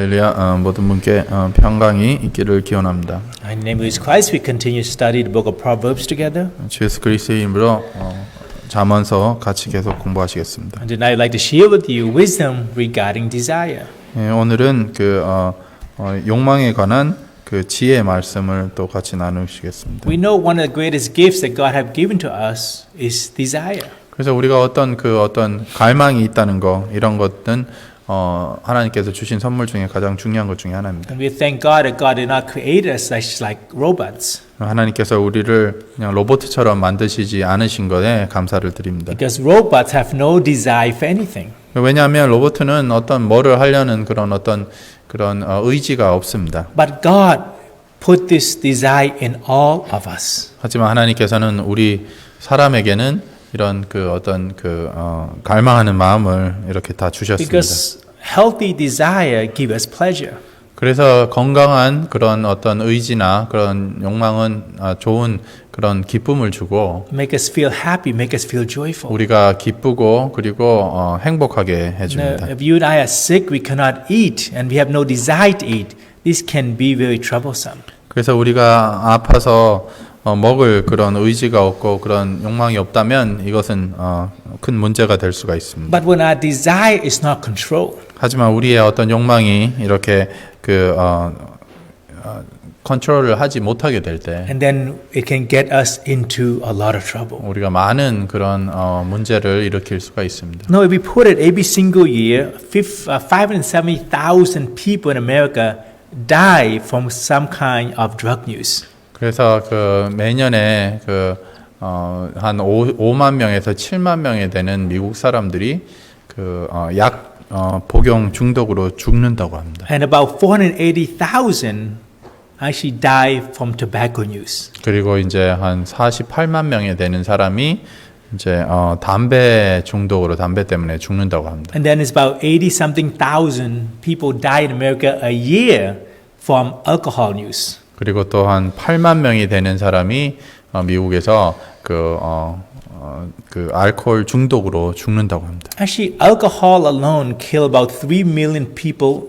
할렐루야. 모든 분께 평강이 있기를 기원합니다. In the name of Jesus Christ, we continue to study the book of Proverbs together. 주 예수 그리스도의 이름으로 잠언서 같이 계속 공부하시겠습니다. And tonight I'd like to share with you wisdom regarding desire. 오늘은 그 욕망에 관한 그 지혜의 말씀을 또 같이 나누시겠습니다. We know one of the greatest gifts that God has given to us is desire. 그래서 우리가 어떤 갈망이 있다는 거 이런 것은 하나님께서 주신 선물 중에 가장 중요한 것 중에 하나입니다. And we thank God that God did not create us like robots. 하나님께서 우리를 그냥 로봇처럼 만드시지 않으신 것에 감사를 드립니다. Because robots have no desire for anything. 왜냐하면 로봇은 어떤 뭐를 하려는 그런 의지가 없습니다. But God put this desire in all of us. 하지만 하나님께서는 우리 사람에게는 이런 갈망하는 마음을 이렇게 다 주셨습니다. Because healthy desire gives us pleasure. 그래서 건강한 그런 어떤 의지나 그런 욕망은 좋은 그런 기쁨을 주고 Make us feel happy, make us feel joyful. 우리가 기쁘고 그리고 행복하게 해줍니다. If you and I are sick, we cannot eat, and we have no desire to eat. This can be very troublesome. 그래서 우리가 아파서 먹을 그런 의지가 없고 그런 욕망이 없다면 이것은 큰 문제가 될 수가 있습니다. But when our desire is not controlled, 하지만 우리의 어떤 욕망이 이렇게 컨트롤을 하지 못하게 될 때, and then it can get us into a lot of trouble. 우리가 많은 그런 문제를 일으킬 수가 있습니다. No, if we put it every single year, 570,000 people in America die from some kind of drug use. 그래서 매년에 한 5만 명에서 7만 명에 되는 미국 사람들이 약 복용 중독으로 죽는다고 합니다. And about 480,000 actually die from tobacco use. 그리고 이제 한 48만 명에 되는 사람이 이제 담배 중독으로 담배 때문에 죽는다고 합니다. And then it's about 80-something thousand people die in America a year from alcohol use. 그리고 또 한 8만 명이 되는 사람이 미국에서 알코올 중독으로 죽는다고 합니다. Actually, alcohol alone kill about 3 million people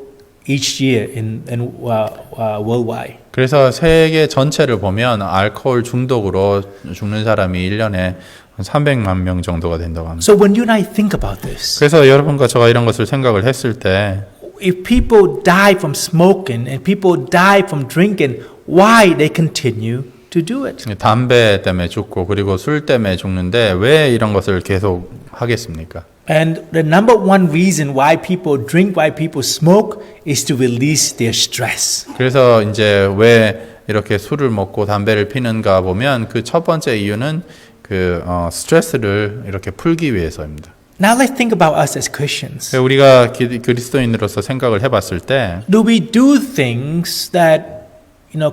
each year in worldwide. 그래서 세계 전체를 보면 알코올 중독으로 죽는 사람이 1년에 300만 명 정도가 된다고 합니다. So when you and I think about this, 그래서 여러분과 제가 이런 것을 생각을 했을 때 if people die from smoking and people die from drinking, why they continue to do it? 담배 때문에 죽고 그리고 술 때문에 죽는데 왜 이런 것을 계속 하겠습니까? And the number one reason why people drink, why people smoke is to release their stress. 그래서 이제 왜 이렇게 술을 먹고 담배를 피는가 보면 그 첫 번째 이유는 스트레스를 이렇게 풀기 위해서입니다. Now let's think about us as Christians. 우리가 그리스도인으로서 생각을 해봤을 때 Do we do things that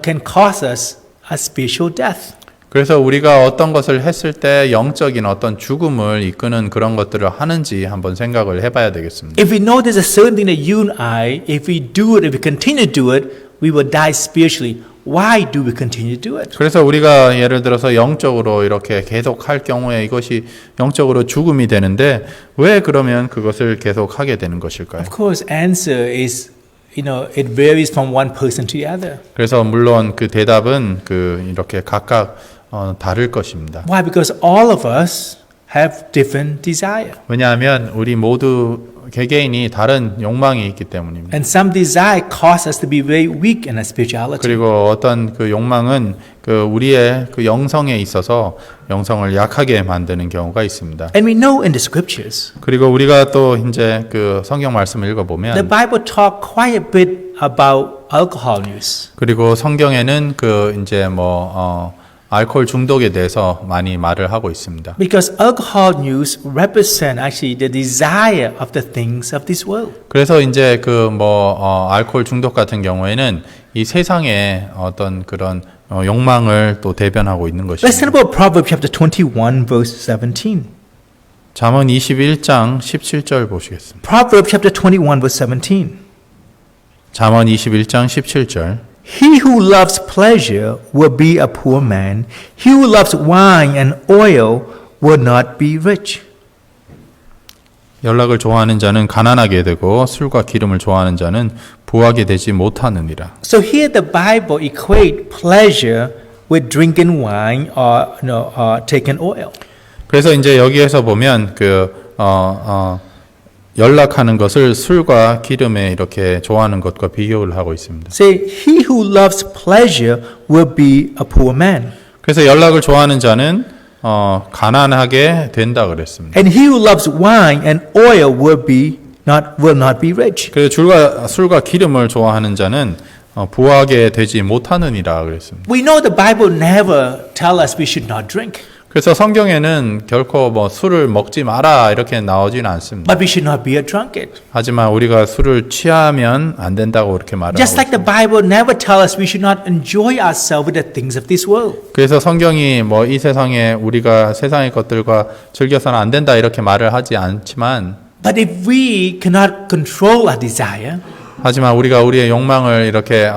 can cause us a spiritual death? 그래서 우리가 어떤 것을 했을 때 영적인 어떤 죽음을 이끄는 그런 것들을 하는지 한번 생각을 해봐야 되겠습니다. If we know there's a certain thing that you and I, if we do it, if we continue to do it, we will die spiritually. Why do we continue to do it? 그래서 우리가 예를 들어서 영적으로 이렇게 계속 할 경우에 이것이 영적으로 죽음이 되는데 왜 그러면 그것을 계속 하게 되는 것일까요? Of course, answer is, it varies from one person to the other. 그래서 물론 그 대답은 이렇게 각각 다를 것입니다. Why? Because all of us have different desire. 왜냐하면 우리 모두 개개인이 다른 욕망이 있기 때문입니다. And some desire cause us to be very weak in our spirituality. 그리고 어떤 욕망은 우리의 영성에 있어서 영성을 약하게 만드는 경우가 있습니다. And we know in the scriptures. 그리고 우리가 또 이제 성경 말씀을 읽어보면 The Bible talk quite a bit about alcohol use. 그리고 성경에는 이제 알코올 중독에 대해서 많이 말을 하고 있습니다. Because alcohol use represent actually the desire of the things of this world. 그래서 이제 알코올 중독 같은 경우에는 이 세상의 어떤 그런 욕망을 또 대변하고 있는 Let's 것입니다. talk about Proverbs chapter 21 verse 17. 잠언 21장 17절 보시겠습니다. Proverbs chapter 21 verse 17. 잠언 21장 17절. He who loves pleasure will be a poor man. He who loves wine and oil will not be rich. 연락을 좋아하는 자는 가난하게 되고 술과 기름을 좋아하는 자는 부하게 되지 못하느니라. So here the Bible equate pleasure with drinking wine or taking oil. 그래서 이제 여기에서 보면 연락하는 것을 술과 기름에 이렇게 좋아하는 것과 비교를 하고 있습니다. Say, he who loves pleasure will be a poor man. 그래서 연락을 좋아하는 자는 가난하게 된다 그랬습니다. And he who loves wine and oil will not be rich. 그래서 술과 기름을 좋아하는 자는 부하게 되지 못하느니라 그랬습니다. We know the Bible never tell us we should not drink, 그래서 성경에는 결코 뭐 술을 먹지 마라 이렇게 나오지는 않습니다. but we should not be a drunkard. 하지만 우리가 술을 취하면 안 된다고 그렇게 말하고 Just like the Bible never tell us we should not enjoy ourselves with the things of this world. 그래서 성경이 뭐 이 세상에 우리가 세상의 것들과 즐겨서는 안 된다 이렇게 말을 하지 않지만 But if we cannot control our desire, 하지만 우리가 우리의 욕망을 이렇게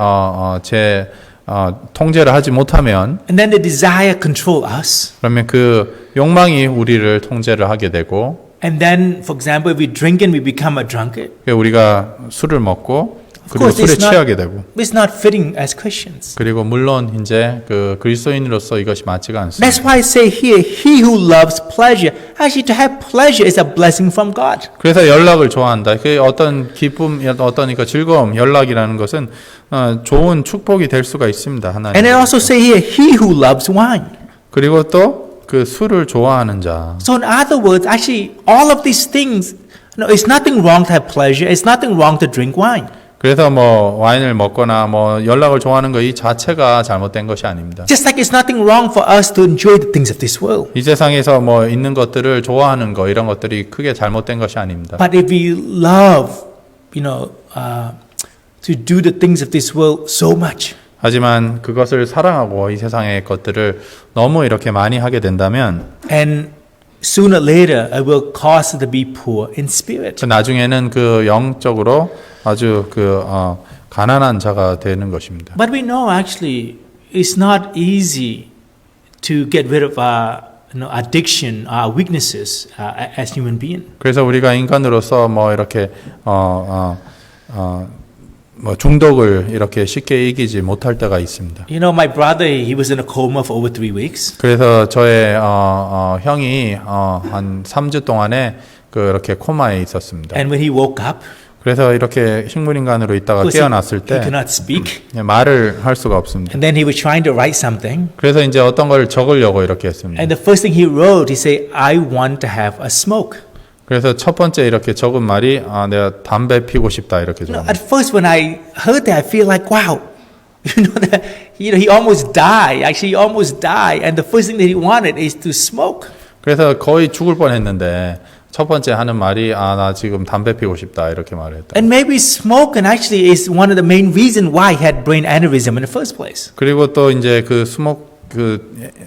통제를 하지 못하면 and then the desire control us, 그러면 그 욕망이 우리를 통제를 하게 되고 and then, for example, if we drink and we become a drunkard, 우리가 술을 먹고 그리고 course, 술에 it's not- 취하게 되고 it's not fitting as Christians. 그리고 물론 이제 그 그리스도인으로서 이것이 맞지가 않습니다. That's why I say here, he who loves pleasure, actually to have pleasure is a blessing from God. 그래서 연락을 좋아한다. 그 어떤 기쁨, 어떤 그 즐거움, 연락이라는 것은 좋은 축복이 될 수가 있습니다. 하나님. And I also say here, he who loves wine. 그리고 또 그 술을 좋아하는 자. So in other words, actually, all of these things, it's nothing wrong to have pleasure. It's nothing wrong to drink wine. 그래서 뭐 와인을 먹거나 뭐 연락을 좋아하는 것 이 자체가 잘못된 것이 아닙니다. Just like it's nothing wrong for us to enjoy the things of this world. 이 세상에서 뭐 있는 것들을 좋아하는 거 이런 것들이 크게 잘못된 것이 아닙니다. But if we love, to do the things of this world so much, 하지만 그것을 사랑하고 이 세상의 것들을 너무 이렇게 많이 하게 된다면 and sooner or later it will cause us to be poor in spirit. 그 나중에는 그 영적으로 아주 가난한 자가 되는 것입니다. But we know actually it's not easy to get rid of our addiction, our weaknesses as human beings. 그래서 우리가 인간으로서 뭐 이렇게 뭐 중독을 이렇게 쉽게 이기지 못할 때가 있습니다. You know, my brother, he was in a coma for over 3 weeks. 그래서 저의 형이 한 3주 동안에 그렇게 코마에 있었습니다. And when he woke up, 그래서 이렇게 식물인간으로 있다가 because 깨어났을 he 때 cannot speak. 말을 할 수가 없습니다. And then he was trying to write something. 그래서 이제 어떤 걸 적으려고 이렇게 했습니다. And the first thing he wrote, he said, I want to have a smoke. 그래서 첫 번째 이렇게 적은 말이 내가 담배 피고 싶다 이렇게 You know, 적었습니다. at first when I heard that, I feel like, wow, that he almost died. Actually, he almost died. And the first thing that he wanted is to smoke. 그래서 거의 죽을 뻔했는데 첫 번째 하는 말이 나 지금 담배 피고 싶다 이렇게 말했다. And maybe smoking actually is one of the main reasons why he had brain aneurysm in the first place. 그리고 또 이제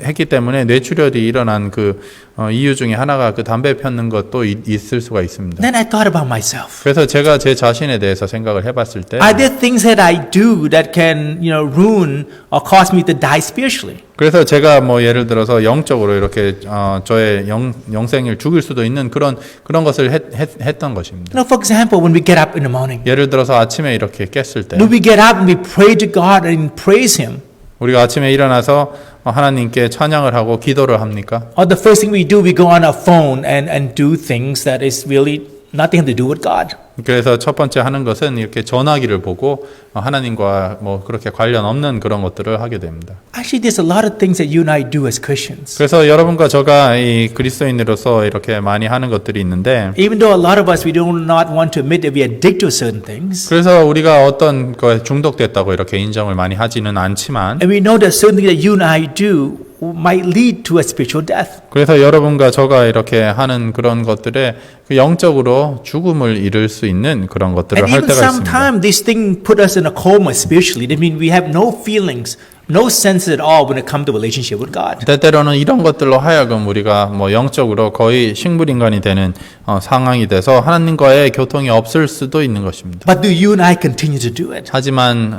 했기 때문에 뇌출혈이 일어난 이유 중에 하나가 그 담배 폈는 것도 있을 수가 있습니다. Then I thought about myself. 그래서 제가 제 자신에 대해서 생각을 해봤을 때 Are there things that I do that can, ruin or cause me to die spiritually? 그래서 제가 뭐 예를 들어서 영적으로 이렇게 저의 영생을 죽일 수도 있는 그런 것을 했던 것입니다. For example, when we get up in the morning, 예를 들어서 아침에 이렇게 깼을 때 do we get up and we pray to God and praise Him? 우리가 아침에 일어나서 하나님께 찬양을 하고 기도를 합니까? Or the first thing we do, we go on our phone and do things that is really nothing to do with God. 그래서 첫 번째 하는 것은 이렇게 전화기를 보고 하나님과 뭐 그렇게 관련 없는 그런 것들을 하게 됩니다. Actually, there's a lot of things that you and I do as Christians. 그래서 여러분과 저가 이 그리스도인으로서 이렇게 많이 하는 것들이 있는데 Even though a lot of us, we do not want to admit that we are addicted to certain things. 그래서 우리가 어떤 거에 중독됐다고 이렇게 인정을 많이 하지는 않지만 And we know that certain things that you and I do might lead to a spiritual death. 그래서 여러분과 저가 이렇게 하는 그런 것들에 그 영적으로 죽음을 이룰 수 있는 그런 것들을 And 할 even 때가 있습니다. sometimes this thing put us in a coma spiritually. That means we have no feelings no sense at all when it comes to relationship with God. 때때로는 이런 것들로 하여금 우리가 뭐 영적으로 거의 식물인간이 되는 상황이 돼서 하나님과의 교통이 없을 수도 있는 것입니다. But do you and I continue to do it? 하지만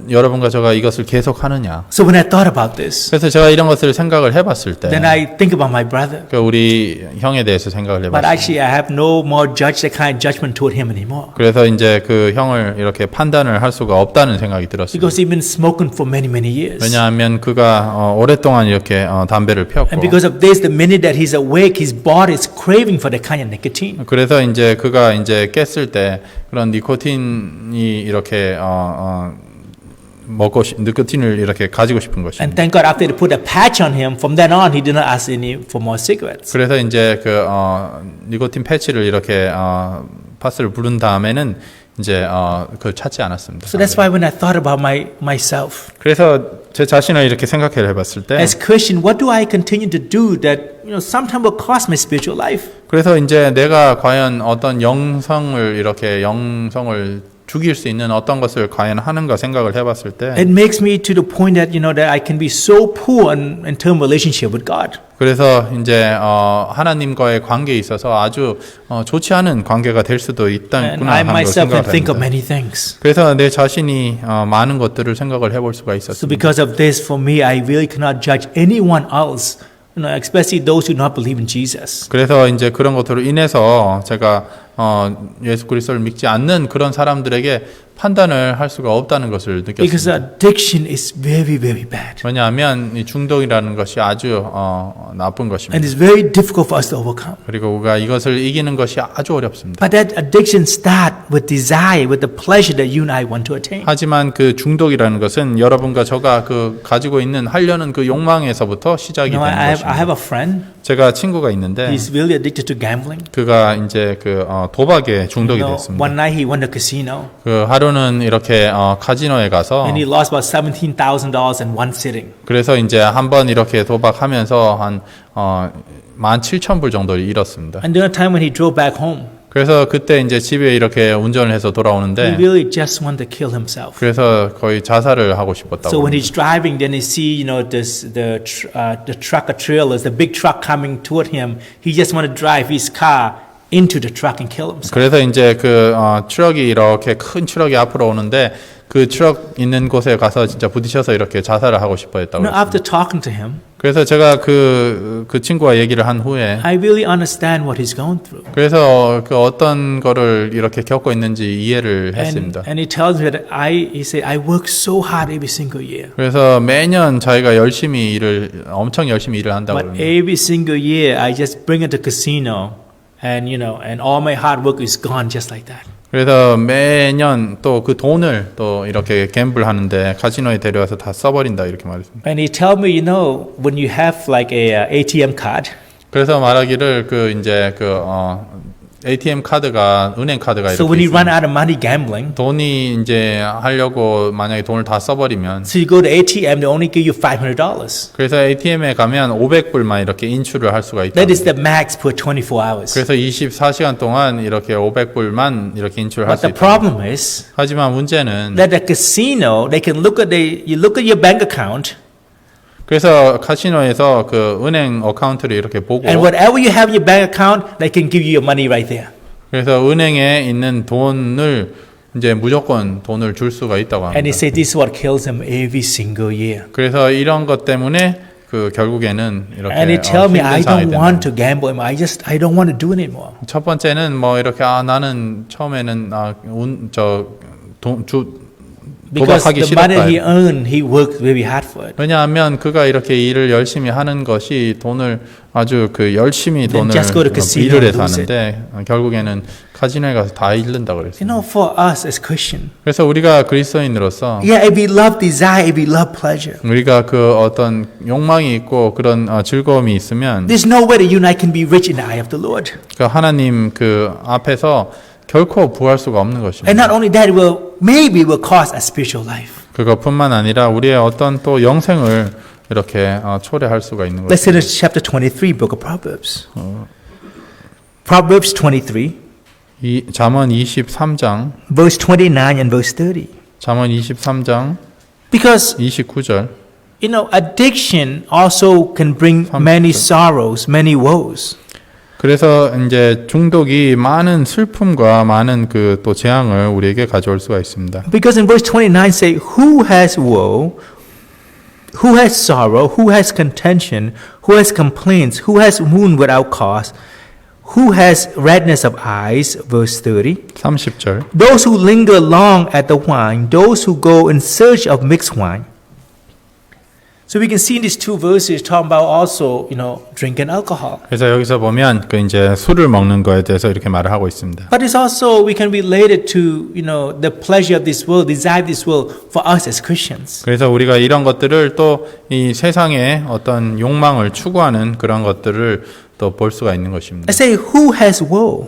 여러분과 제가 이것을 계속 하느냐. So when I thought about this, 그래서 제가 이런 것을 생각을 해봤을 때 then I think about my brother. 우리 형에 대해서 생각을 But 해봤습니다. actually, I have no more judge that kind of judgment toward him anymore. 그래서 이제 그 형을 이렇게 판단을 할 수가 없다는 생각이 들었습니다. Because he's been smoking for many, many years. 왜냐하면 그가 오랫동안 이렇게 담배를 피웠고 And because of this, the minute that he's awake, his body is craving for that kind of nicotine. 그래서 이제 그가 이제 깼을 때 그런 니코틴이 이렇게 니코틴을 이렇게 가지고 싶은 것입니다. And thank God, after they put a patch on him, from then on, he did not ask any for more cigarettes. 그래서 이제 그 니코틴 패치를 이렇게 파스를 부른 다음에는 이제 그걸 찾지 않았습니다. So that's why when I thought about myself, 그래서 제 자신을 이렇게 생각해 해봤을 때 as Christian, what do I continue to do that sometimes will cost my spiritual life? 그래서 이제 내가 과연 어떤 영성을 죽일 수 있는 어떤 것을 과연 하는가 생각을 해봤을 때 It makes me to the point that that I can be so poor in term relationship with God. 그래서 이제 하나님과의 관계에 있어서 아주 좋지 않은 관계가 될 수도 And 있다구나 I 하는 걸 myself can think of 생각합니다. many things. 그래서 내 자신이 많은 것들을 생각을 해볼 수가 So 있었습니다. because of this, for me, I really cannot judge anyone else, especially those who do not believe in Jesus. 그래서 이제 그런 것으로 인해서 제가 예수 그리스도를 믿지 않는 그런 사람들에게 판단을 할 수가 없다는 것을 Because 느꼈습니다. addiction is very, very bad. 왜냐하면 이 중독이라는 것이 아주 나쁜 것입니다. And it's very difficult for us to overcome. 그리고 우리가 이것을 이기는 것이 아주 어렵습니다. But that addiction starts with desire, with the pleasure that you and I want to attain. 하지만 그 중독이라는 것은 여러분과 저가 그 가지고 있는 하려는 그 욕망에서부터 시작이 되는 I 것입니다. have a friend. 제가 친구가 있는데 He's really addicted to gambling. 그가 이제 그 도박에 중독이 됐습니다. One night he went to casino 그 하루는 이렇게 카지노에 가서 and he lost about $17,000 in one sitting. 그래서 이제 한번 이렇게 도박하면서 한 17,000불 정도를 잃었습니다. And there was a time when he drove back home. 그래서 그때 이제 집에 이렇게 운전을 해서 He 돌아오는데 really just wanted to kill himself. 그래서 거의 자살을 하고 싶었다고. So when 합니다. he's driving, then he see the truck or trailers, the big truck coming toward him. He just want to drive his car into the truck and kill himself. 그래서 이제 그 트럭이 이렇게 큰 트럭이 앞으로 오는데 그 트럭 있는 곳에 가서 진짜 부딪혀서 이렇게 자살을 하고 싶어 했다고. After talking to him, 그래서 제가 그 친구와 얘기를 한 후에 I really understand what he's going through. 그래서 그 어떤 거를 이렇게 겪고 있는지 이해를 했습니다. And he tells me that he said, I work so hard every single year. 그래서 매년 자기가 엄청 열심히 일을 한다고 But 그럽니다. every single year, I just bring it to casino, and and all my hard work is gone just like that. 그래서 매년 또 그 돈을 또 이렇게 갬블 하는데 카지노에 데려와서 다 써버린다 이렇게 말했습니다. And he tell me, when you have like a ATM card, 그래서 말하기를 그 이제 그 ATM 카드가 은행 카드가 so 이렇게 when you run 있습니다. out of money gambling, 돈이 이제 하려고 만약에 돈을 다 써버리면 so you go to ATM, they only give you $500. 그래서 ATM에 가면 500불만 이렇게 인출을 할 수가 있다. That is the max per 24 hours. 그래서 24시간 동안 이렇게 500불만 이렇게 인출할 But 수 the 있다. problem is 하지만 문제는 that the casino, they can you look at your bank account, 그래서 카지노에서 그 은행 어카운트를 이렇게 보고 and whatever you have in your bank account, they can give you your money right there. 그래서 은행에 있는 돈을 이제 무조건 돈을 줄 수가 있다고 And 합니다. he said this is what kills him every single year. 그래서 이런 것 때문에 그 결국에는 이렇게 And he tell me, I 힘든 상황이 don't 된다. want to gamble anymore. I don't want to do it anymore. 첫 번째는 뭐 이렇게 나는 처음에는 Because 도박하기 the money 싫었다. he earned, he worked very hard for it. 왜냐하면 그가 이렇게 일을 열심히 하는 것이 돈을 아주 그 열심히 Then 돈을 just go to casino 일을 and 해서 lose it. 하는데 결국에는 카지노에 가서 다 잃는다 그랬어요. For us as Christian, 그래서 우리가 그리스도인으로서 yeah, if we love desire, if we love pleasure, 우리가 그 어떤 욕망이 있고 그런 즐거움이 있으면 there's no way that you and I can be rich in the eye of the Lord. 그 하나님 그 앞에서 결코 부할 수가 없는 And 것입니다. not only that, maybe will cost a spiritual life. 그것뿐만 아니라 우리의 어떤 또 영생을 이렇게 초래할 수가 있는 Let's 것입니다. go to chapter 23, book of Proverbs. Proverbs 23, 잠언 23장 verse 29 and verse 30. 잠언 23장 Because 29절 addiction also can bring many sorrows, many woes. 그래서 이제 중독이 많은 슬픔과 많은 그 또 재앙을 우리에게 가져올 수가 있습니다. Because in verse 29 say, who has woe, who has sorrow, who has contention, who has complaints, who has wound without cause, who has redness of eyes, verse 30. 30절. Those who linger long at the wine, those who go in search of mixed wine. So we can see in these two verses talking about also, drink and alcohol. 그래서 여기서 보면 그 이제 술을 먹는 거에 대해서 이렇게 말을 하고 있습니다. But it's also, we can relate it to, the pleasure of this world, desire of this world for us as Christians. 그래서 우리가 이런 것들을 또 이 세상의 어떤 욕망을 추구하는 그런 것들을 또 볼 수가 있는 것입니다. I say, who has woe?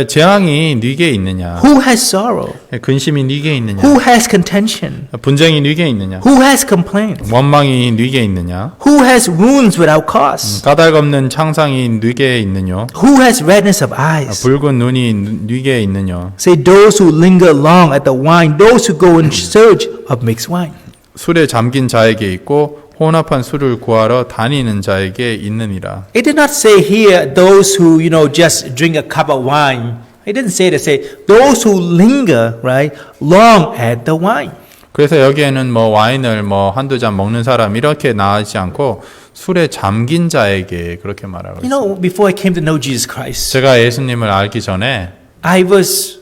재앙이 네게 있느냐? Who has sorrow? 근심이 네게 있느냐? Who has contention? 분쟁이 네게 있느냐? Who has complaints? 원망이 네게 있느냐? Who has wounds without cause? 까닭 없는 창상이 네게 있느냐? Who has redness of eyes? 붉은 눈이 네게 있느냐? Say, those who linger long at the wine, those who go in search of mixed wine. 술에 잠긴 자에게 있고 혼합한 술을 구하러 다니는 자에게 있느니라. It did not say here those who, just drink a cup of wine. It didn't say that. Say those who linger, right, long at the wine. 그래서 여기에는 뭐 와인을 뭐 한두 잔 먹는 사람 이렇게 나오지 않고 술에 잠긴 자에게 그렇게 말하고 있습니다. Before I came to know Jesus Christ, 제가 예수님을 알기 전에 I was,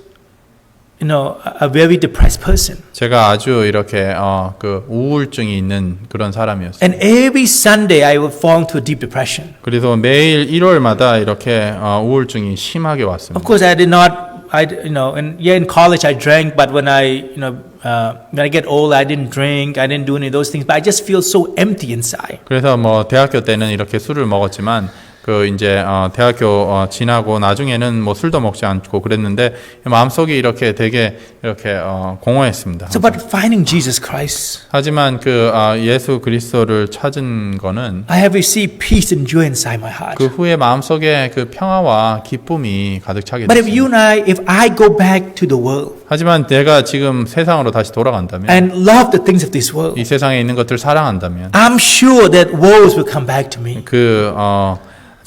a very depressed person. 제가 아주 이렇게 그 우울증이 있는 그런 사람이었어요. And every Sunday I would fall into a deep depression. 그래서 매일 일요일마다 이렇게 우울증이 심하게 왔습니다. Of course, I did not. In college I drank, but when when I get old, I didn't drink. I didn't do any of those things. But I just feel so empty inside. 그래서 뭐 대학교 때는 이렇게 술을 먹었지만 그 이제 대학교 지나고 나중에는 뭐 술도 먹지 않고 그랬는데 마음속이 이렇게 되게 이렇게 공허했습니다. So, but finding Jesus Christ, 하지만 그 예수 그리스도를 찾은 거는 I have received peace and joy inside my heart. 그 후에 마음속에 그 평화와 기쁨이 가득 차게 But if you 됐습니다. and if I go back to the world 하지만 내가 지금 세상으로 다시 돌아간다면 and love the things of this world, 이 세상에 있는 것들을 사랑한다면 I'm sure that woes will come back to me. 그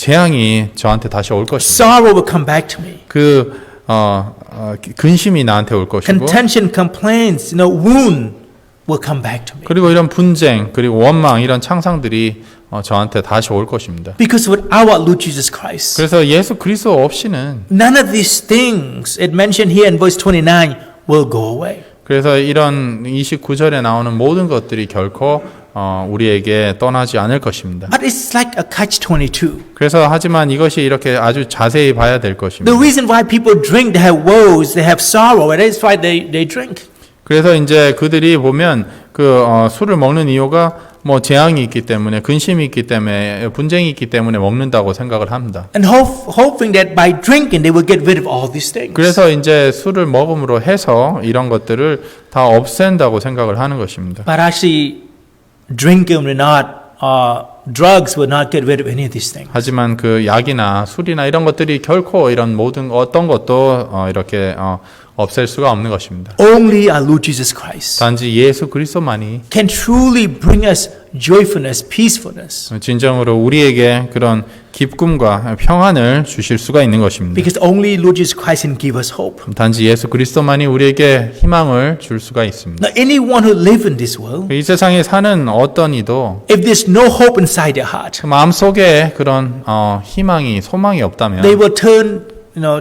재앙이 저한테 다시 올 것입니다. Sorrow will come back to me. 그 근심이 나한테 올 것이고 Contention, complaints, wound will come back to me. 그리고 이런 분쟁 그리고 원망 이런 창상들이 저한테 다시 올 것입니다. Because without our Lord Jesus Christ, 그래서 예수 그리스도 없이는 none of these things it mentioned here in verse 29 will go away. 그래서 이런 29절에 나오는 모든 것들이 결코 우리에게 떠나지 않을 것입니다. But it's like a catch-22. 그래서 하지만 이것이 이렇게 아주 자세히 봐야 될 것입니다. The reason why people drink, they have woes, they have sorrow, and that's why they drink. 그래서 이제 그들이 보면 그 술을 먹는 이유가 뭐 재앙이 있기 때문에 근심이 있기 때문에 분쟁이 있기 때문에 먹는다고 생각을 합니다. And hoping that by drinking they will get rid of all these things. 그래서 이제 술을 먹음으로 해서 이런 것들을 다 없앤다고 생각을 하는 것입니다. But actually, drinking will not, drugs will not get rid of any of these things. 하지만 그 약이나 술이나 이런 것들이 결코 이런 모든 어떤 것도 이렇게 없앨 수가 없는 것입니다. Only our Lord Jesus Christ 단지 예수 그리스도만이 can truly bring us joyfulness, peacefulness. 진정으로 우리에게 그런 기쁨과 평안을 주실 수가 있는 것입니다. Because only Lord Jesus Christ can give us hope. 단지 예수 그리스도만이 우리에게 희망을 줄 수가 있습니다. Now, anyone who lives in this world, 이 세상에 사는 어떤 이도 if there's no hope inside their heart, 그 마음속에 그런 희망이 소망이 없다면 they will turn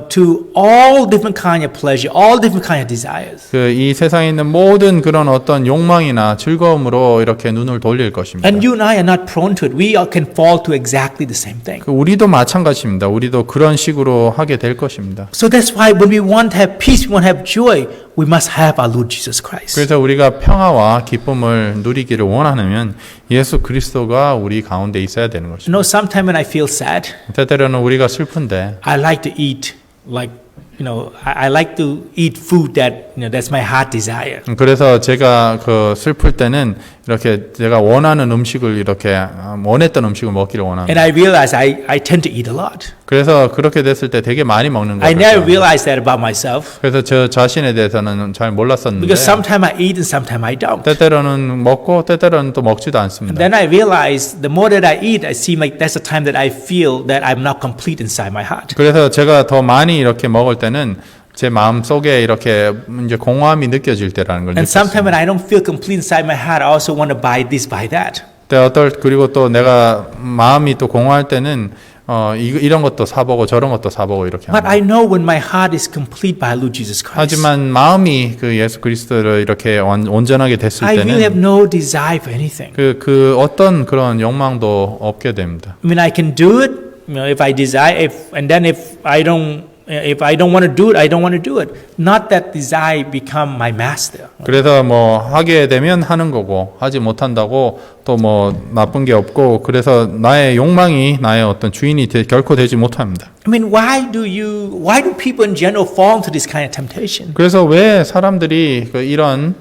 to all different kind of pleasure, all different kind of desires. 그 이 세상에 있는 모든 그런 어떤 욕망이나 즐거움으로 이렇게 눈을 돌릴 것입니다. And you and I are not prone to it. We can fall to exactly the same thing. 그 우리도 마찬가지입니다. 우리도 그런 식으로 하게 될 것입니다. So that's why when we want to have peace, we want to have joy, we must have our Lord Jesus Christ. 그래서 우리가 평화와 기쁨을 누리기를 원하면 예수 그리스도가 우리 가운데 있어야 되는 것입니다. Sometimes when I feel sad, 때때로는 우리가 슬픈데 I like to eat like, I like to eat food that, that's my heart desire. 그래서 제가 그 슬플 때는 이렇게 제가 원하는 음식을 이렇게 원했던 음식을 먹기를 원합니다. And I realize I tend to eat a lot. 그래서 그렇게 됐을 때 되게 많이 먹는 I never 거예요. realized that about myself. 그래서 저 자신에 대해서는 잘 몰랐었는데 Because sometimes I eat and sometimes I don't. 때때로는 먹고 때때로는 또 먹지도 않습니다. Then I realized the more that I eat, it seems like that's the time that I feel that I'm not complete inside my heart. 그래서 제가 더 많이 이렇게 먹을 때는 제 마음 속에 이렇게 이제 공허함이 느껴질 때라는 걸 And sometimes 느꼈어요. when I don't feel complete inside my heart, I also want to buy this, buy that. 그리고 또 내가 마음이 또 공허할 때는 이런 것도 사보고 저런 것도 사보고 이렇게 But 합니다. I know when my heart is complete by Lord Jesus Christ, 하지만 마음이 그 예수 그리스도를 이렇게 온전하게 됐을 I really have 때는 no desire for anything. 그 어떤 그런 욕망도 없게 됩니다. I mean, I can do it, if I desire, and then if I don't want to do it, I don't want to do it. Not that desire become my master. 그래서 뭐 하게 되면 하는 거고 하지 못한다고 또 뭐 나쁜 게 없고 그래서 나의 욕망이 나의 어떤 주인이 결코 되지 못합니다. I mean, why do people in general fall into this kind of temptation? 그래서 왜 사람들이 이런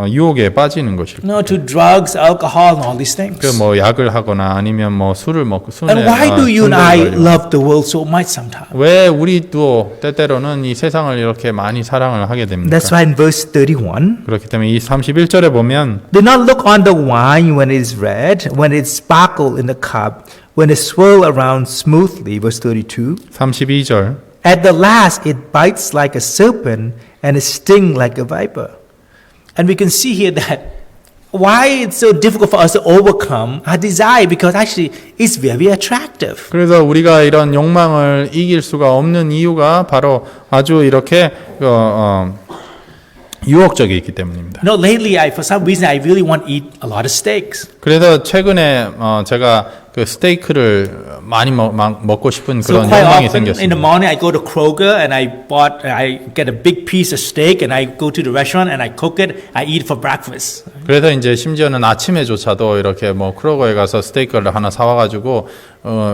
유혹에 빠지는 것일까? No, to drugs, alcohol, and all these things. 뭐 약을 하거나 아니면 뭐 술을 먹고 And why do you and I love the world so much sometimes? 왜 우리도 때때로는 이 세상을 이렇게 많이 사랑을 하게 됩니까? That's why in verse 31, 그렇기 때문에 이 31절에 보면 do not look on the wine when it is red, when it sparkles in the cup, when it swirls around smoothly. Verse 32. 32절 At the last, it bites like a serpent and it stings like a viper. And we can see here that why it's so difficult for us to overcome our desire, because actually it's very attractive. 그래서 우리가 이런 욕망을 이길 수가 없는 이유가 바로 아주 이렇게 유혹적이기 때문입니다. You know, lately, for some reason, I really want to eat a lot of steaks. 그래서 최근에 제가 그 스테이크를 많이 먹고 싶은 So 그런 quite 욕망이 often in the 생겼습니다. morning, I go to Kroger and I get a big piece of steak and I go to the restaurant and I cook it. I eat it for breakfast. 그래서 이제 심지어는 아침에조차도 이렇게 뭐 크로거에 가서 스테이크를 하나 사와가지고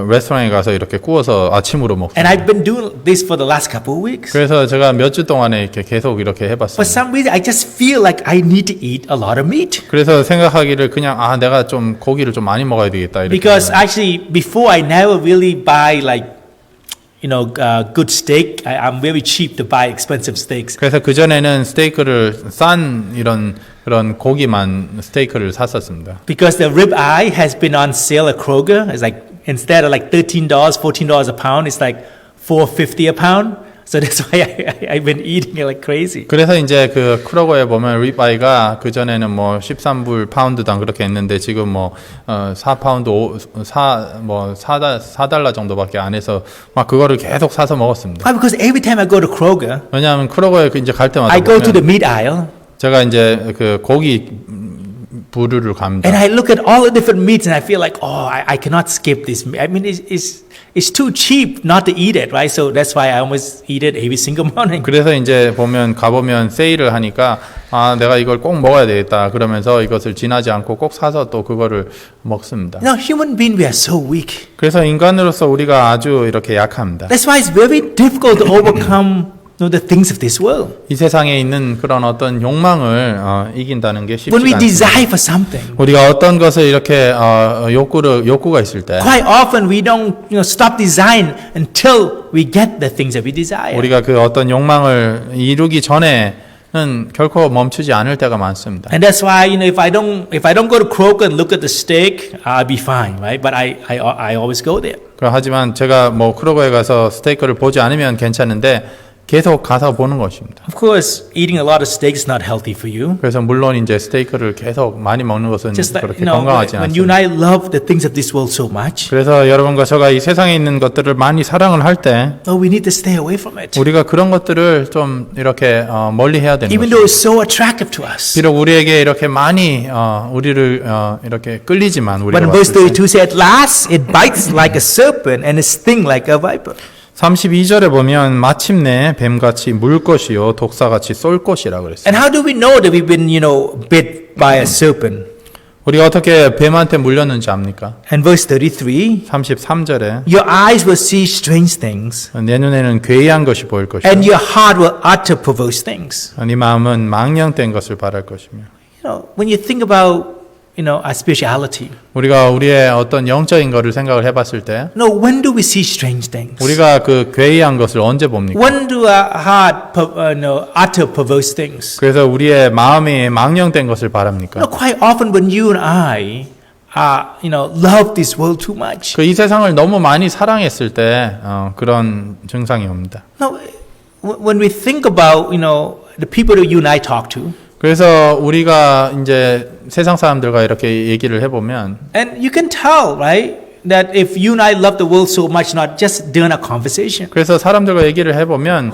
레스토랑에 가서 이렇게 구워서 아침으로 And 먹습니다. I've been doing this for the last couple of weeks. 그래서 제가 몇 주 동안에 이렇게 계속 이렇게 For 해봤습니다. some reason, I just feel like I need to eat a lot of meat. 그래서 생각하기를 그냥 내가 좀 고기를 좀 많이 먹어야 되겠다 이렇게. Because actually, before I never really buy good steak. I'm very cheap to buy expensive steaks. 그래서 그 전에는 스테이크를 싼 그런 고기만 스테이크를 샀었습니다. Because the rib eye has been on sale at Kroger. It's like instead of like $13, $14 a pound, it's like $4.50 a pound. So that's why I've been eating it like crazy. 그래서 이제 그 크로거에 보면 립아이가 그 전에는 뭐 13불 파운드당 그렇게 했는데 지금 뭐 4파운드 4달러 정도밖에 안 해서 막 그거를 계속 사서 먹었습니다. Why? Because every time I go to Kroger, 왜냐하면 크로거에 이제 갈 때마다 I go to the 보면 meat aisle 제가 이제 그 고기 부류를 갑니다. and I look at all the different meats and I feel like, oh, I cannot skip this. I mean, it's too cheap not to eat it, right? So that's why I almost eat it every single morning. 그래서 이제 가보면 세일을 하니까 내가 이걸 꼭 먹어야 되겠다 그러면서 이것을 지나지 않고 꼭 사서 또 그거를 먹습니다. Now, human beings, we are so weak. 그래서 인간으로서 우리가 아주 이렇게 약합니다. That's why it's very difficult to overcome the things of this world. 이 세상에 있는 그런 어떤 욕망을 이긴다는 게 쉽지 When we 않습니다. desire for something, 우리가 어떤 것을 이렇게 욕구가 있을 때 quite often we don't stop desiring until we get the things that we desire. 우리가 그 어떤 욕망을 이루기 전에는 결코 멈추지 않을 때가 많습니다. And that's why if I don't go to Kroger and look at the steak, I'll be fine, right? But I always go there. 하지만 제가 뭐 크로거에 가서 스테이크를 보지 않으면 괜찮은데 계속 가서 보는 것입니다. Of course, eating a lot of steak is not healthy for you. 그래서 물론 이제 스테이크를 계속 많이 먹는 것은 Just like 그렇게 건강하지 when you and 않습니다. I love the things of this world so much, 그래서 여러분과 저가 이 세상에 있는 것들을 많이 사랑을 할 때 we need to stay away from it. 우리가 그런 것들을 좀 이렇게 멀리 해야 되는 Even 거죠. though it's so attractive to us. 비록 우리에게 이렇게 많이 우리를 이렇게 끌리지만 But 우리가 in verse 봤을 때 32 says, at last it bites like a serpent and it stings like a viper. 32절에 보면 마침내 뱀같이 물 것이요 독사같이 쏠 것이라 그랬어요. And how do we know that we've been, bit by a serpent? 우리가 어떻게 뱀한테 물렸는지 압니까? And verse 33, 33절에 your eyes will see strange things, 내 눈에는 괴이한 것이 보일 것이요 and your heart will utter perverse things. 네 마음은 망령된 것을 바랄 것이며. when you think about, our spirituality, 우리가 우리의 어떤 영적인 거를 생각을 해봤을 때 when do we see strange things? 우리가 그 괴이한 것을 언제 봅니까? When do our heart, utter perverse things? 그래서 우리의 마음이 망령된 것을 바랍니까? Quite often when you and I love this world too much. 그 이 세상을 너무 많이 사랑했을 때 그런 증상이 옵니다. When we think about, the people that you and I talk to, 그래서 우리가 이제 세상 사람들과 이렇게 얘기를 해보면 and you can tell, right, that if you and I love the world so much, not just during a conversation. 그래서 사람들과 얘기를 해보면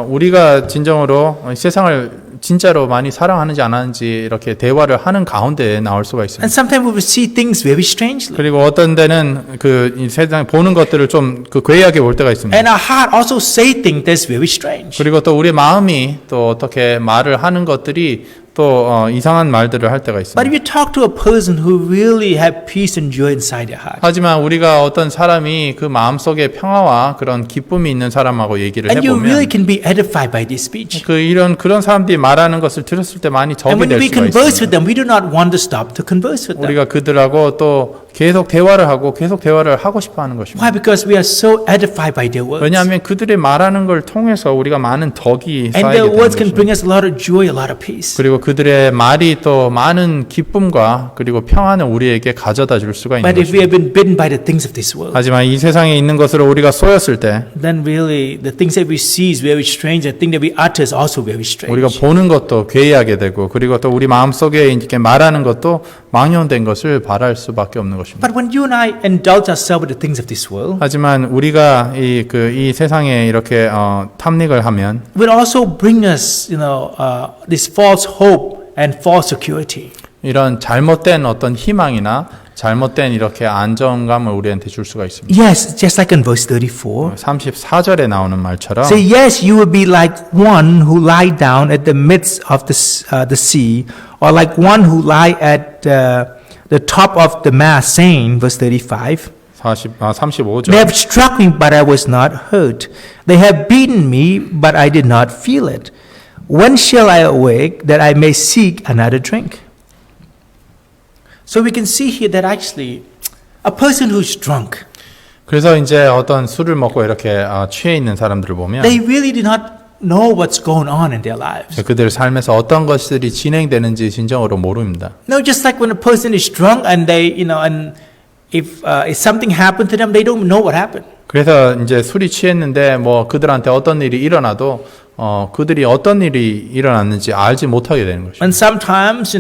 우리가 진정으로 세상을 진짜로 많이 사랑하는지 안 하는지 이렇게 대화를 하는 가운데 나올 수가 있습니다. And sometimes we will see things very strangely. 그리고 어떤 데는 그 이 세상 보는 것들을 좀 그 괴이하게 볼 때가 있습니다. And our heart also say things that's very strange. 그리고 또 우리 마음이 또 어떻게 말을 하는 것들이 또 이상한 말들을 할 때가 But 있습니다. if you talk to a person who really have peace and joy inside their heart, 하지만 우리가 어떤 사람이 그 마음속에 평화와 그런 기쁨이 있는 사람하고 얘기를 and you really 해보면 can be edified by this speech. 그런 사람들이 말하는 것을 들었을 때 많이 And 적이 when 될 we 수가 converse with 있습니다. them, we do not want to stop to converse with them. 우리가 그들하고 또 계속 대화를 하고 계속 대화를 하고 싶어 하는 것입니다. Why? Because we are so edified by their words. 왜냐하면 그들의 말하는 걸 통해서 우리가 많은 덕이 And 쌓이게 their 되는 words can 것입니다. bring us a lot of joy, a lot of peace. 그리고 그들의 말이 또 많은 기쁨과 그리고 평안을 우리에게 가져다 줄 수가 있는 But if we 것입니다. have been bitten by the things of this world, 하지만 이 세상에 있는 것으로 우리가 쏘였을 때 then really the things that we see is very strange. The thing that we utter is also very strange. 우리가 보는 것도 괴이하게 되고 그리고 또 우리 마음속에 이렇게 말하는 것도 망령된 것을 바랄 수밖에 없는 것입니다. But when you and I indulge ourselves with the things of this world, 하지만 우리가 이 세상에 이렇게 탐닉을 하면 will also bring us, this false hope and false security. 이런 잘못된 어떤 희망이나 잘못된 이렇게 안정감을 우리한테 줄 수가 있습니다. Yes, just like in verse 34. 34절에 나오는 말처럼 Say, yes, you will be like one who lie down at the midst of the sea, or like one who lie at the top of the mast, saying, verse 35, 35절. They have struck me, but I was not hurt. They have beaten me, but I did not feel it. When shall I awake that I may seek another drink? So we can see here that actually a person who's drunk, 그래서 이제 어떤 술을 먹고 이렇게 취해 있는 사람들을 보면 they really do not know what's going on in their lives. 그들 삶에서 어떤 것들이 진행되는지 진정으로 모릅니다. No, just like when a person is drunk and they, and if something happened to them, they don't know what happened. 그래서 이제 술이 취했는데 뭐 그들한테 어떤 일이 일어나도 그들이 어떤 일이 일어났는지 알지 못하게 되는 것입니다. And sometimes,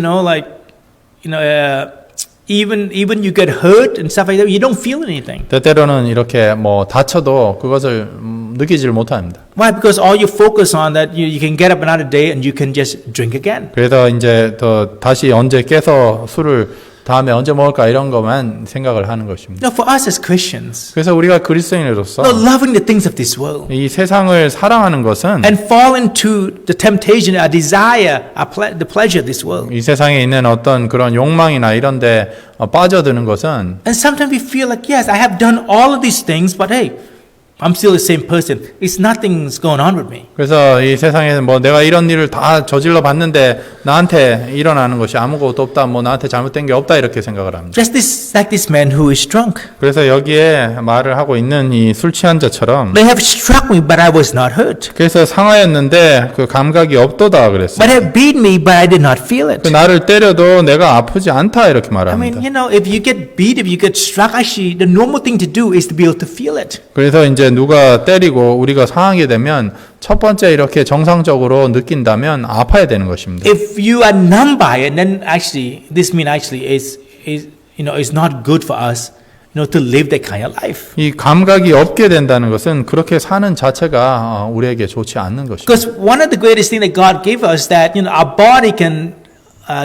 even you get hurt and stuff like that, you don't feel anything. 때때로는 이렇게 뭐 다쳐도 그것을 느끼지를 못합니다. Why? Because all you focus on that you can get up another day and you can just drink again. 그래서 이제 더 다시 언제 깨서 술을 다음에 언제 먹을까 이런 것만 생각을 하는 것입니다. Now, for us as Christians, 그래서 우리가 그리스도인으로서 loving the things of this world 이 세상을 사랑하는 것은 and fall into the temptation, our desire, the pleasure of this world. 이 세상에 있는 어떤 그런 욕망이나 이런 데 빠져드는 것은 And sometimes we feel like, yes, I have done all of these things, but hey, I'm still the same person. It's nothing's going on with me. 그래서 이 세상에 뭐 내가 이런 일을 다 저질러 봤는데 나한테 일어나는 것이 아무것도 없다, 뭐 나한테 잘못된 게 없다 이렇게 생각을 합니다. Just like this man who is drunk. 그래서 여기에 말을 하고 있는 이 술 취한 자처럼 They have struck me, but I was not hurt. 그래서 상하였는데 그 감각이 없도다 그랬어요. But have beaten me, but I did not feel 그 it. 나를 때려도 내가 아프지 않다 이렇게 I 말합니다. mean, if you get beat, if you get struck, actually, the normal thing to do is to be able to feel it. 그래서 이제 누가 때리고 우리가 상하게 되면 첫 번째 이렇게 정상적으로 느낀다면 아파야 되는 것입니다. If you are numb by it, then actually, this mean actually is not good for us, to live that kind of life. 이 감각이 없게 된다는 것은 그렇게 사는 자체가 우리에게 좋지 않는 것입니다. Because one of the greatest things that God gave us that our body can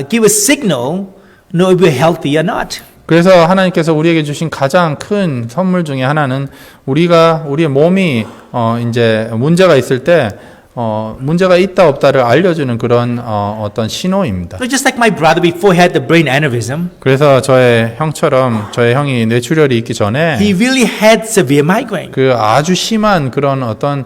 give a signal, if we're healthy or not. 그래서 하나님께서 우리에게 주신 가장 큰 선물 중에 하나는 우리의 몸이 이제 문제가 있을 때 문제가 있다 없다를 알려주는 그런 어떤 신호입니다. So just like my brother before he had the brain aneurysm, 그래서 저의 형이 뇌출혈이 있기 전에 he really had severe migraine. 그 아주 심한 그런 어떤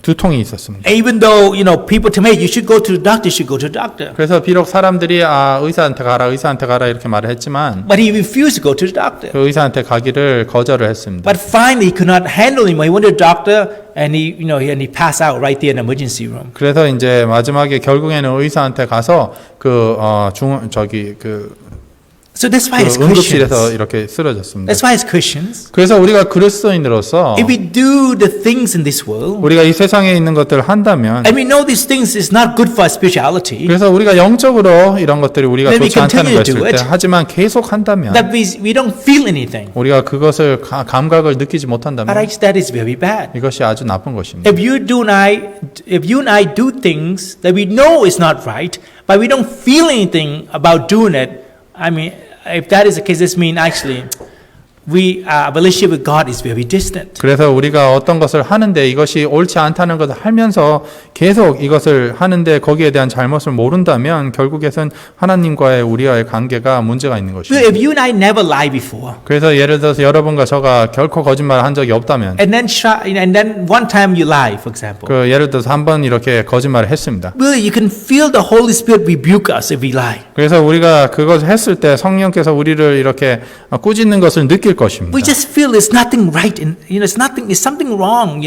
두통이 있었습니다. Even though, people tell me, you should go to the doctor, you should go to the doctor. 그래서 비록 사람들이 의사한테 가라 이렇게 말을 했지만 But he refused to go to the doctor. 그 의사한테 가기를 거절을 했습니다. But finally, he could not handle him. He went to the doctor, and he passed out right there in the emergency room. 그래서 이제 마지막에 결국에는 의사한테 가서 So that's why as 응급실에서 Christians, 이렇게 쓰러졌습니다. that's why as Christians, 그래서 우리가 그리스도인으로서 if we do the things in this world, 우리가 이 세상에 있는 것들을 한다면 and we know these things is not good for our spirituality, 그래서 우리가 영적으로 이런 것들이 우리가 Then we 좋지 않다는 걸 continue to 했을 do 때 it. 하지만 계속 한다면 that we don't feel anything. 우리가 그것을 감각을 느끼지 못한다면 Alright, that is very bad. 이것이 아주 나쁜 것입니다. If you and I do things that we know is not right, but we don't feel anything about doing it, I mean, if that is the case, this means actually our relationship with God is very distant. 그래서 우리가 어떤 것을 하는데 이것이 옳지 않다는 것을 알면서 계속 이것을 하는데 거기에 대한 잘못을 모른다면 결국에는 하나님과의 우리와의 관계가 문제가 있는 것입니다. If you and I never lied before, 그래서 예를 들어서 여러분과 저가 결코 거짓말을 한 적이 없다면 and then one time you lie, for example, 예를 들어서 한 번 이렇게 거짓말을 했습니다. really you can feel the Holy Spirit rebuke us if we lie. 그래서 우리가 그것을 했을 때 성령께서 우리를 이렇게 꾸짖는 것을 느낄 것입니다. We just feel there's nothing right, it's something wrong,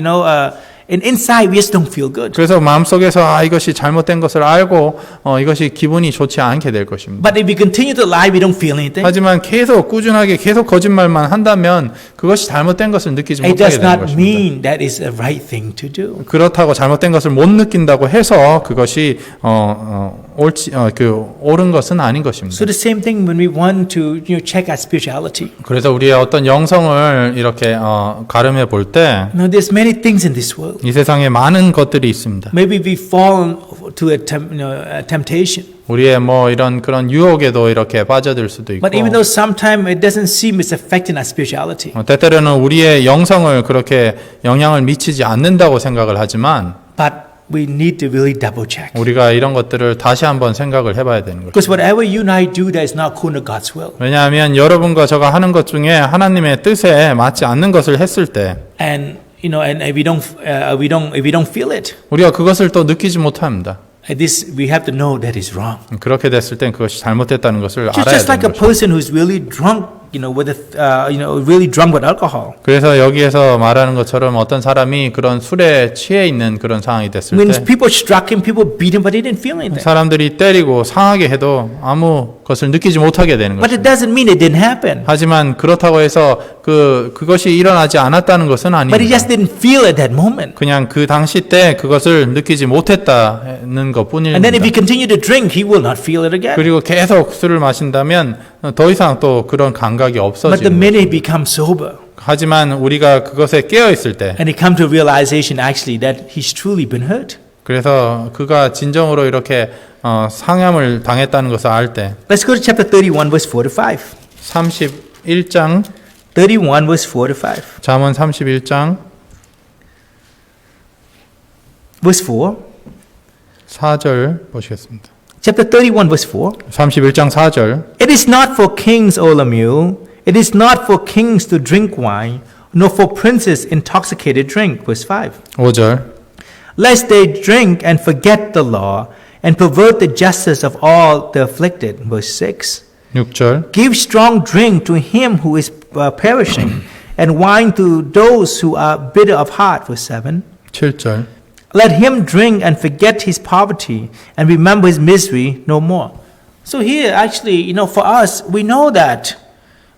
and inside we just don't feel good. 그래서 마음속에서 이것이 잘못된 것을 알고 이것이 기분이 좋지 않게 될 것입니다. But if we continue to lie, we don't feel anything. 하지만 계속 꾸준하게 계속 거짓말만 한다면 그것이 잘못된 것을 느끼지 It 못하게 does 되는 not 것입니다. mean that is the right thing to do. 그렇다고 잘못된 것을 못 느낀다고 해서 그것이 옳은 것은 아닌 것입니다. So the same thing when we want to check our spirituality. 그래서 우리의 어떤 영성을 이렇게 가름해 볼 때 이 There's many things in this world. 세상에 많은 것들이 있습니다. Maybe we fall to a temptation. 우리의 이런 그런 유혹에도 이렇게 빠져들 수도 있고 But even though sometimes it doesn't seem it's affecting our spirituality. 때때로는 우리의 영성을 그렇게 영향을 미치지 않는다고 생각을 하지만 But we need to really double check. 우리가 이런 것들을 다시 한번 생각을 해봐야 되는 거죠. Because whatever you and I do that is not according to God's will. 왜냐하면 여러분과 제가 하는 것 중에 하나님의 뜻에 맞지 않는 것을 했을 때 And if we don't feel it, 우리가 그것을 또 느끼지 못합니다. we have to know that is wrong. 그렇게 됐을 땐 그것이 잘못됐다는 것을 알아야 Just like 되는 a 거죠. person who's really drunk, really drunk with alcohol. 그래서 여기에서 말하는 것처럼 어떤 사람이 그런 술에 취해 있는 그런 상황이 됐을 When 때 people struck him, people beat him, but he didn't feel anything. 사람들이 때리고 상하게 해도 아무 것을 느끼지 못하게 되는 But 것입니다. it doesn't mean it didn't happen. 하지만 그렇다고 해서 그것이 일어나지 않았다는 것은 But he 아닙니다. just didn't feel at that moment. 그냥 그 당시 때 그것을 느끼지 못했다는 And then if he 것뿐입니다. continue to drink, he will not feel it again. 그리고 계속 술을 마신다면 더 이상 또 그런 감각이 But the 없어지는 거예요. minute he becomes sober, 하지만 우리가 그것에 깨어 있을 때 and he comes to realization actually that he's truly been hurt. 그래서 그가 진정으로 이렇게 상함을 당했다는 것을 알 때 Let's go to chapter 31, verse 4 to 5. 31장 31, verse 4 to 5. 잠언 31장 Verse 4. 4절 보시겠습니다. Chapter 31, verse 4. 31장 4절 It is not for kings, O Lemuel. It is not for kings to drink wine, nor for princes intoxicated drink. Verse 5. 5절 Lest they drink and forget the law, and pervert the justice of all the afflicted. Verse 6. 6절 Give strong drink to him who is perishing, and wine to those who are bitter of heart. Verse 7. 7절 Let him drink and forget his poverty, and remember his misery no more. So here, actually, for us, we know that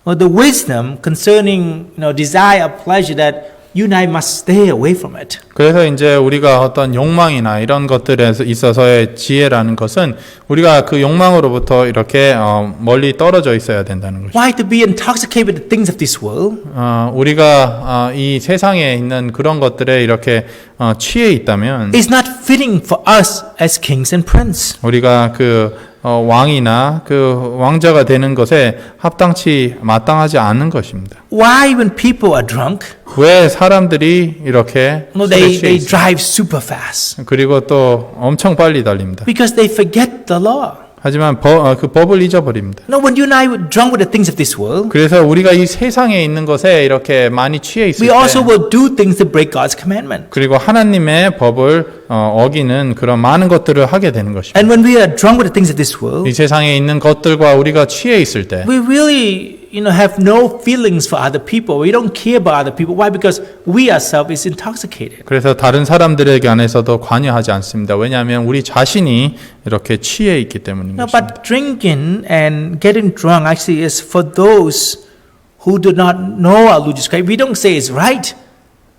the wisdom concerning, desire, pleasure, that you and I must stay away from it. 그래서 이제 우리가 어떤 욕망이나 이런 것들에 있어서의 지혜라는 것은 우리가 그 욕망으로부터 이렇게 멀리 떨어져 있어야 된다는 것이죠. Why to be intoxicated with the things of this world? 우리가 이 세상에 있는 그런 것들에 이렇게 취해 있다면 It's not fitting for us as kings and princes. 우리가 왕이나 그 왕자가 되는 것에 마땅하지 않은 것입니다. Why when people are drunk, 왜 사람들이 이렇게 술에 취해 they 있어요? drive super fast? 그리고 또 엄청 빨리 달립니다. Because they forget the law. 하지만 그 법을 잊어버립니다. No, when you and I were drunk with the things of this world, 그래서 우리가 이 세상에 있는 것에 이렇게 많이 취해 있을 we also 때 will do things to break God's commandment. 그리고 하나님의 법을 어기는 그런 많은 것들을 하게 되는 것입니다. And when we are drunk with the things of this world, 이 세상에 있는 것들과 우리가 취해 있을 때 we really, have no feelings for other people. We don't care about other people. Why? Because we ourselves is intoxicated. 그래서 다른 사람들에게 안에서도 관여하지 않습니다. 왜냐하면 우리 자신이 이렇게 취해 있기 때문인 No, 것입니다. but drinking and getting drunk actually is for those who do not know our Lord Jesus Christ. We don't say it's right,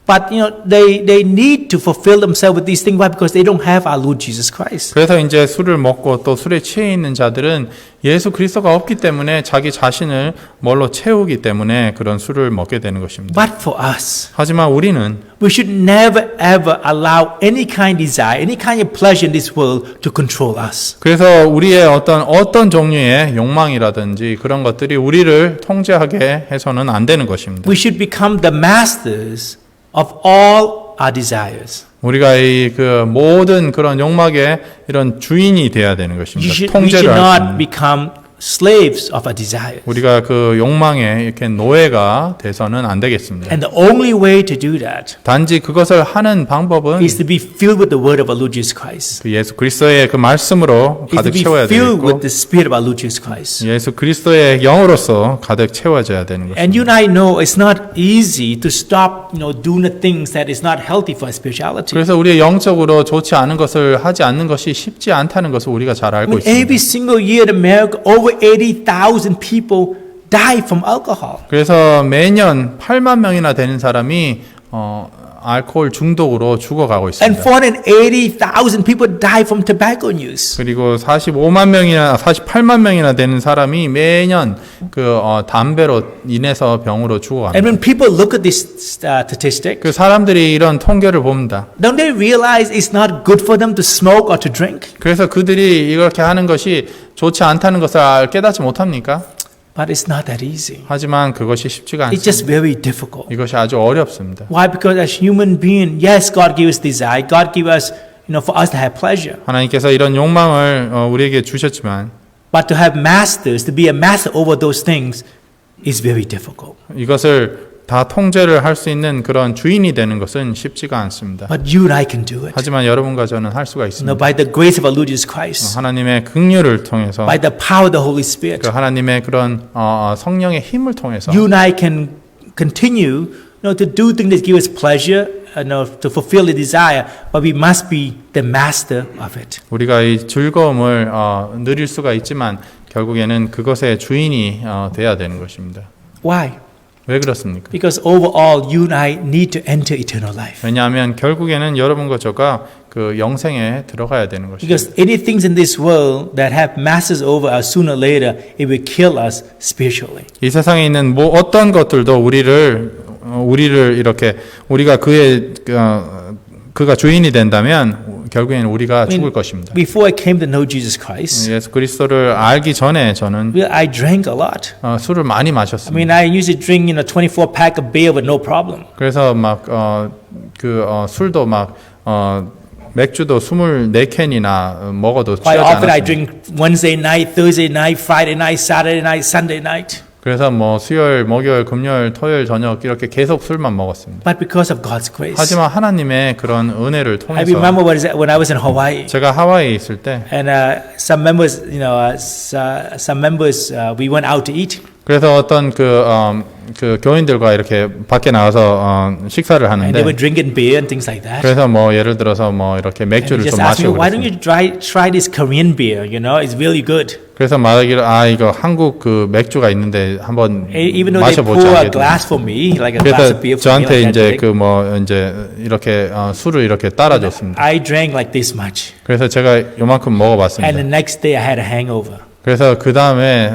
but they need to fulfill themselves with these things. Why? Because they don't have our Lord Jesus Christ. 그래서 이제 술을 먹고 또 술에 취해 있는 자들은 예수 그리스도가 없기 때문에 자기 자신을 뭘로 채우기 때문에 그런 술을 먹게 되는 것입니다. But for us, 하지만 우리는 we should never ever allow any kind of desire, any kind of pleasure in this world to control us. 그래서 우리의 어떤 종류의 욕망이라든지 그런 것들이 우리를 통제하게 해서는 안 되는 것입니다. We should become the masters of all our desires. 우리가 이 그 모든 그런 욕망의 이런 주인이 되어야 되는 We 것입니다. should 통제를 할 수 not 있는. become slaves of our desires. 우리가 그 욕망에 이렇게 노예가 돼서는 안 되겠습니다. And the only way to do that 단지 그것을 하는 방법은 is to be filled with the word of our Lord Jesus Christ. 그 예수 그리스도의 그 말씀으로 Is to 가득 be 채워야 filled 되고 with the Spirit of our Lord Jesus Christ. 예수 그리스도의 영으로서 가득 채워져야 되는 것입니다. And you and I know it's not easy to stop, doing the things that is not healthy for our spirituality. 그래서 우리의 영적으로 좋지 않은 것을 하지 않는 것이 쉽지 않다는 것을 우리가 잘 I 알고 mean, 있습니다. every single year in America, over 80,000 people die from alcohol. 그래서 매년 8만 명이나 되는 사람이 알코올 중독으로 죽어가고 And 있습니다. 480,000 people die from tobacco use. 그리고 48만 명이나 되는 사람이 매년 그 담배로 인해서 병으로 죽어갑니다. And when people look at this statistic, 그 사람들이 이런 통계를 봅니다. don't they realize it's not good for them to smoke or to drink? 그래서 그들이 이렇게 하는 것이 좋지 않다는 것을 깨닫지 못합니까? But it's not that easy. 하지만 그것이 쉽지가 It's just 않습니다. very difficult. 이것이 아주 어렵습니다. Why? Because as human being, yes, God gave us desire. God gave us, for us to have pleasure. 하나님께서 이런 욕망을 우리에게 주셨지만 But to have masters, to be a master over those things is very difficult. 이것을 다 통제를 할 수 있는 그런 주인이 되는 것은 쉽지가 않습니다. But you and I can do it. 하지만 여러분과 저는 할 수가 있습니다. By the grace of our Lord Jesus Christ, 하나님의 긍휼을 통해서 by the power of the Holy Spirit, 그 하나님의 그런 성령의 힘을 통해서 you and I can continue, to do things that give us pleasure, to fulfill the desire. But we must be the master of it. 우리가 이 즐거움을 누릴 수가 있지만 결국에는 그것의 주인이 돼야 되는 것입니다. Why? 왜 그렇습니까? Because overall, you and I need to enter eternal life. 왜냐하면 결국에는 여러분과 저가 그 영생에 들어가야 되는 것입니다. Because anything in this world that have masters over us sooner or later, it will kill us spiritually. 이 세상에 있는 어떤 것들도 우리를 이렇게 우리가 그가 주인이 된다면 결국에는 우리가 죽을 것입니다. Before I came to know Jesus Christ, 예수 그리스도를 알기 전에 저는 I drank a lot. 술을 많이 I 마셨습니다. mean, I used to drink, 24 pack of beer with no problem. 그래서 막 술도 막 맥주도 24캔이나 먹어도 Quite 취하지 often I 않았습니다. drink Wednesday night, Thursday night, Friday night, Saturday night, Sunday night. 그래서 뭐 수요일, 목요일, 금요일, 토요일 저녁 이렇게 계속 술만 먹었습니다. But because of God's grace. 하지만 하나님의 그런 은혜를 I 통해서 remember when I was in Hawaii. 제가 하와이에 있을 때 And some members, we went out to eat. 그래서 어떤 그 교인들과 이렇게 밖에 나가서 식사를 And they were 하는데 drinking beer and things like that. 그래서 뭐 예를 들어서 뭐 이렇게 And they 맥주를 just 좀 asked me, 마시고 why don't 그랬습니다. you try this Korean beer? It's really good. 그래서 말하기를 이거 한국 그 맥주가 있는데 한번 Even though they pour 마셔보자 a 하게 glass for me, like a glass of beer 그래서 for me, 저한테 like 이제 that, 그 뭐 이제 이렇게 술을 이렇게 따라줬습니다. I drank like this much. 그래서 제가 요만큼 And the 먹어봤습니다. next day I had a hangover. 그래서 그 다음에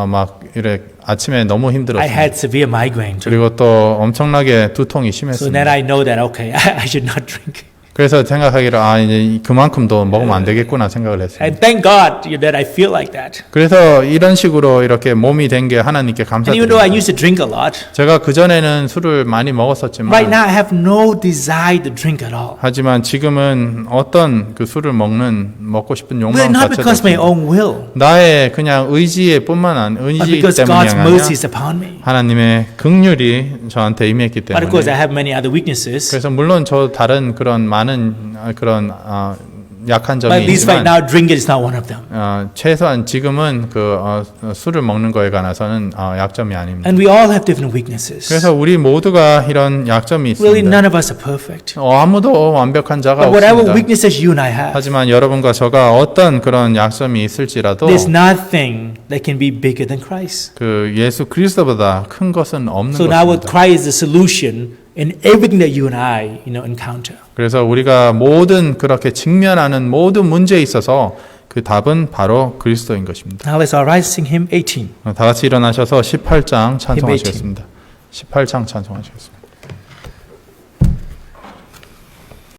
막 이래 아침에 너무 I 힘들었습니다. had severe migraine too. 그리고 또 엄청나게 두통이 So 심했습니다. then I know that, okay, I should not drink. 그래서 생각하기를 이제 그만큼도 먹으면 안 되겠구나 생각을 했어요. And thank God that I feel like that. 그래서 이런 식으로 이렇게 몸이 된 게 하나님께 And even though I 감사드립니다. used to drink a lot, 제가 그전에는 술을 많이 먹었었지만 right now I have no desire to drink at all. 하지만 지금은 어떤 그 술을 먹고 싶은 But 욕망 not 자체도 because my 없습니다. own will, 나의 그냥 의지 but 때문이 because God's 아니라 mercy is upon me. 하나님의 긍휼이 저한테 임했기 But of course, I 때문에 have many other weaknesses. 그래서 물론 저 다른 그런 많은 그런 약한 But 점이 at least right 있지만 now, drink is not one of them. 최소한 지금은 술을 먹는 거에 관해서는 약점이 아닙니다. And we all have different weaknesses. 그래서 우리 모두가 이런 약점이 Really, 있습니다. none of us are perfect. 아무도 완벽한 자가 But whatever 없습니다. weaknesses you and I have, 하지만 여러분과 저가 어떤 그런 약점이 있을지라도 there's nothing that can be bigger than Christ. 그 예수 그리스도보다 큰 것은 없는 So now with 것입니다. Christ is the solution in everything that you and I, encounter. 그래서 우리가 모든 그렇게 직면하는 모든 문제에 있어서 그 답은 바로 그리스도인 것입니다. Now let's all rise, sing hymn 18. 다 같이 일어나셔서 18장 찬송하시겠습니다. 18장 찬송하시겠습니다.